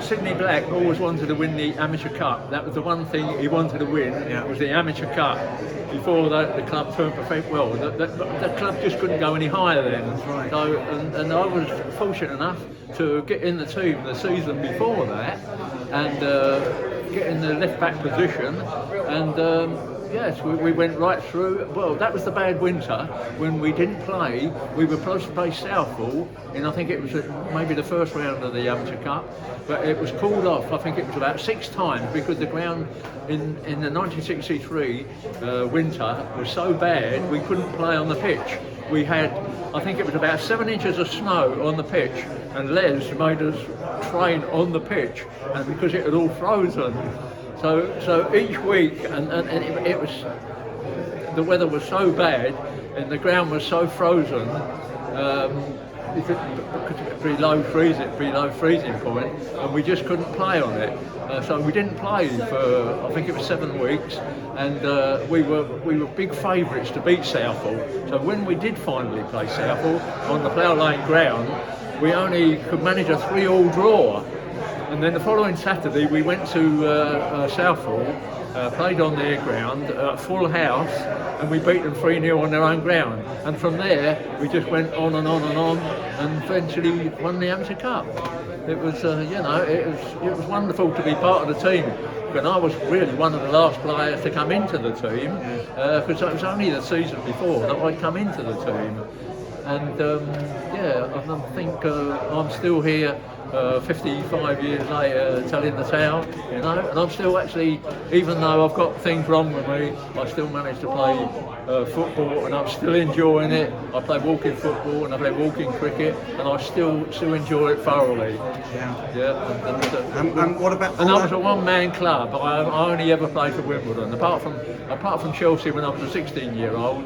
Sydney Black always wanted to win the Amateur Cup. That was the one thing he wanted to win, was the Amateur Cup. Before that, the club turned professional. Well, the club just couldn't go any higher then. That's right. So, and I was fortunate enough to get in the team the season before that, and get in the left back position, and yes, we went right through. Well, that was the bad winter when we didn't play. We were supposed to play Southall, and I think it was maybe the first round of the Amateur Cup, but it was called off. I think it was about 6 times because the ground in the 1963 winter was so bad we couldn't play on the pitch. We had, I think it was about 7 inches of snow on the pitch, and Les made us train on the pitch, and because it had all frozen. So each week, and it was, the weather was so bad and the ground was so frozen, below freezing point, and we just couldn't play on it. So we didn't play for, I think it was 7 weeks, and we were big favourites to beat Southall. So when we did finally play Southall on the Plough Lane ground, we only could manage a 3-3 draw. And then the following Saturday we went to Southall, played on their ground, full house, and we beat them 3-0 on their own ground. And from there we just went on and on and on, and eventually won the Amateur Cup. It was, it was wonderful to be part of the team. And I was really one of the last players to come into the team, because it was only the season before that I'd come into the team. And I think I'm still here 55 years later telling the tale, and I'm still actually, even though I've got things wrong with me, I still manage to play football, and I'm still enjoying it. I play walking football and I play walking cricket, and I still enjoy it thoroughly. And what about? And I was a one-man club. I only ever played for Wimbledon, apart from Chelsea when I was a 16-year-old.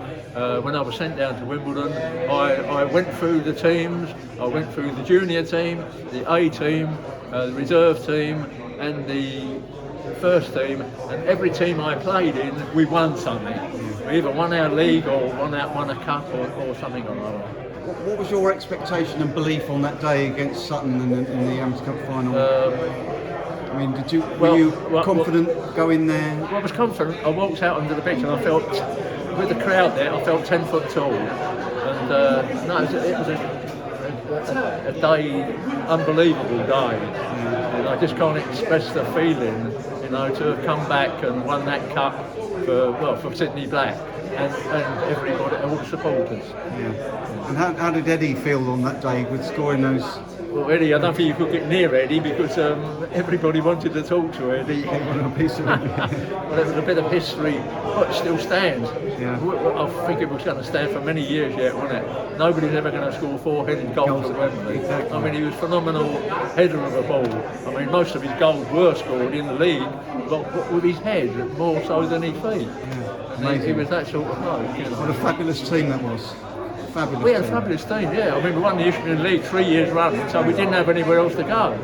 When I was sent down to Wimbledon, I went through the teams. I went through the junior team, the A team, the reserve team, and the first team. And every team I played in, we won something. We either won our league or won a cup or something or other. What was your expectation and belief on that day against Sutton in the Amateur Cup final? I mean, were you confident going there? Well, I was confident. I walked out onto the pitch and I felt, with the crowd there, I felt 10 foot tall. And it was a day, unbelievable day. And I just can't express the feeling, to have come back and won that cup for Sydney Black and everybody, all the supporters. And how did Eddie feel on that day with scoring those? Well, Eddie, I don't think you could get near Eddie because everybody wanted to talk to Eddie. They wanted a piece of it. Well, it was a bit of history, but it still stands. I think it was going to stand for many years yet, wasn't it? Nobody's ever going to score 4-headed goals at Wembley. Exactly. I mean, he was a phenomenal header of a ball. I mean, most of his goals were scored in the league, but with his head more so than his feet. Amazing. He was that sort of bloke. What a fabulous team that was. We had a fabulous team, I mean, we won the Eastern League 3 years running, so we didn't have anywhere else to go.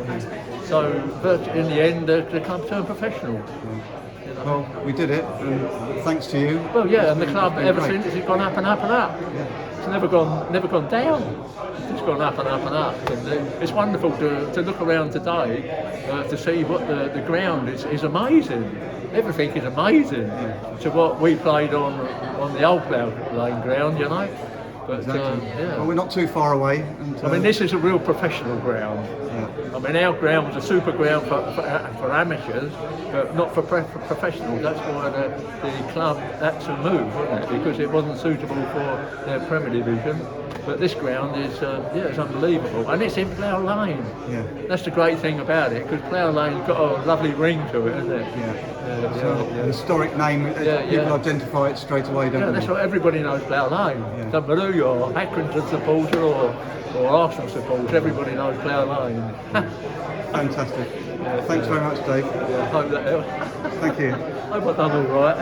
So, but in the end, the club turned professional. Well, we did it, and thanks to you. Well, and the club ever since has gone up and up and up. It's never gone down. It's gone up and up and up. And it's wonderful to look around today to see what the ground is amazing. Everything is amazing to what we played on the old Plough Lane ground, But, Well, we're not too far away. And, I mean, this is a real professional ground. I mean, our ground was a super ground for amateurs, but not for professionals. That's why the club had to move, wasn't it? Because it wasn't suitable for their Premier Division. But this ground is, it's unbelievable, and it's in Plough Lane. That's the great thing about it, because Plough Lane's got a lovely ring to it, hasn't it? An historic name. People identify it straight away, don't they? That's what everybody knows Plough Lane. Doesn't matter who you're, Accrington supporter or Arsenal supporter, everybody knows Plough Lane. Fantastic. Thanks very much, Dave. Hope that helps. Thank you. Hope I've done all right.